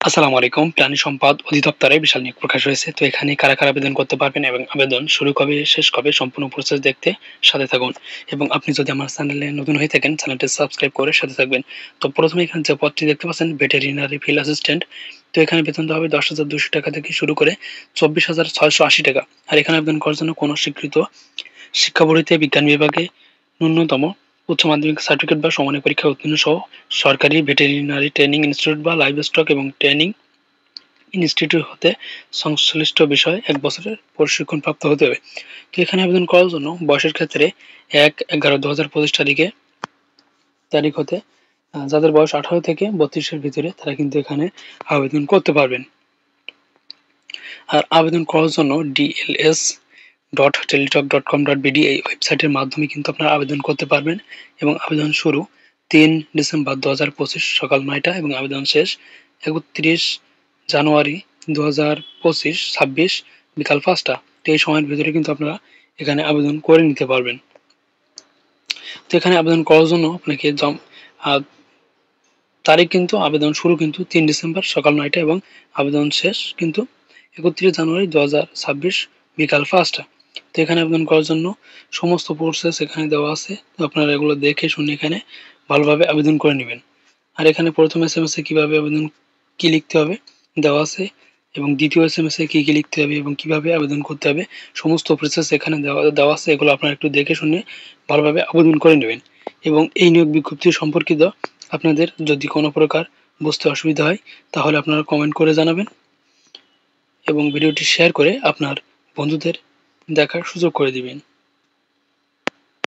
আসসালামু আলাইকুম। প্রাণী সম্পদ অধিদপ্তরে বিশাল নিয়োগ প্রকাশ হয়েছে। তো এখানে কারা, কারা আবেদন করতে পারবেন এবং আবেদন শুরু কবে, শেষ কবে সম্পূর্ণ প্রসেস দেখতে সাথে থাকুন। এবং আপনি যদি আমার চ্যানেলে নতুন হয়ে থাকেন, চ্যানেলটি সাবস্ক্রাইব করে সাথে থাকবেন। তো প্রথমে এখানে যে পদটি দেখতে পাচ্ছেন ভেটেরিনারি ফিল্ড অ্যাসিস্ট্যান্ট। তো এখানে বেতন দেওয়া হবে ১০,২০০ টাকা থেকে শুরু করে ২৪,৬৮০ টাকা। আর এখানে আবেদন করার জন্য কোনো স্বীকৃত শিক্ষা বোর্ড বিজ্ঞান বিভাগে ন্যূনতম উচ্চ মাধ্যমিক সার্টিফিকেট বা সমানের পরীক্ষায় উত্তীর্ণ সহ সরকারি ভেটেরিনারি ট্রেনিং ইনস্টিটিউট বা লাইভস্টক এবং ট্রেনিং ইনস্টিটিউট হতে সংশ্লিষ্ট বিষয়ে ১ বছরের প্রশিক্ষণপ্রাপ্ত হতে হবে। তো এখানে আবেদন করার জন্য বয়সের ক্ষেত্রে ১/১১/২০২৫ তারিখ হতে যাদের বয়স ১৮ থেকে ৩২ এর ভিতরে তারা কিন্তু এখানে আবেদন করতে পারবেন। আর আবেদন করার জন্য dls.teletalk.com.bd এই ওয়েবসাইটের মাধ্যমে কিন্তু আপনারা আবেদন করতে পারবেন এবং আবেদন শুরু ৩ ডিসেম্বর ২০২৫ সকাল ৯টা এবং আবেদন শেষ ৩১ জানুয়ারি ২০২৫ বিকাল ৫টা। তো এই সময়ের ভিতরে কিন্তু আপনারা এখানে আবেদন করে নিতে পারবেন। তো এখানে আবেদন করার জন্য আপনাকে তারিখ কিন্তু আবেদন শুরু কিন্তু ৩ ডিসেম্বর সকাল ৯টা এবং আবেদন শেষ কিন্তু ৩১ জানুয়ারি ২০২৬ বিকাল ৫টা। তো এখানে আবেদন করার জন্য সমস্ত প্রসেস এখানে দেওয়া আছে। তো আপনারা এগুলো দেখে শুনে এখানে ভালোভাবে আবেদন করে নেবেন। আর এখানে প্রথম এসএমএস এ কিভাবে আবেদন কি লিখতে হবে দেওয়া আছে এবং দ্বিতীয় এসএমএস এ কি, কি লিখতে হবে এবং কিভাবে আবেদন করতে হবে সমস্ত প্রসেস এখানে দেওয়া আছে। এগুলো আপনারা একটু দেখে শুনে ভালোভাবে আবেদন করে নেবেন। এবং এই নিয়োগ বিজ্ঞপ্তি সম্পর্কিত আপনাদের যদি কোনো প্রকার বুঝতে অসুবিধা হয় তাহলে আপনারা কমেন্ট করে জানাবেন এবং ভিডিওটি শেয়ার করে আপনার বন্ধুদের দেখার সুযোগ করে দিবেন।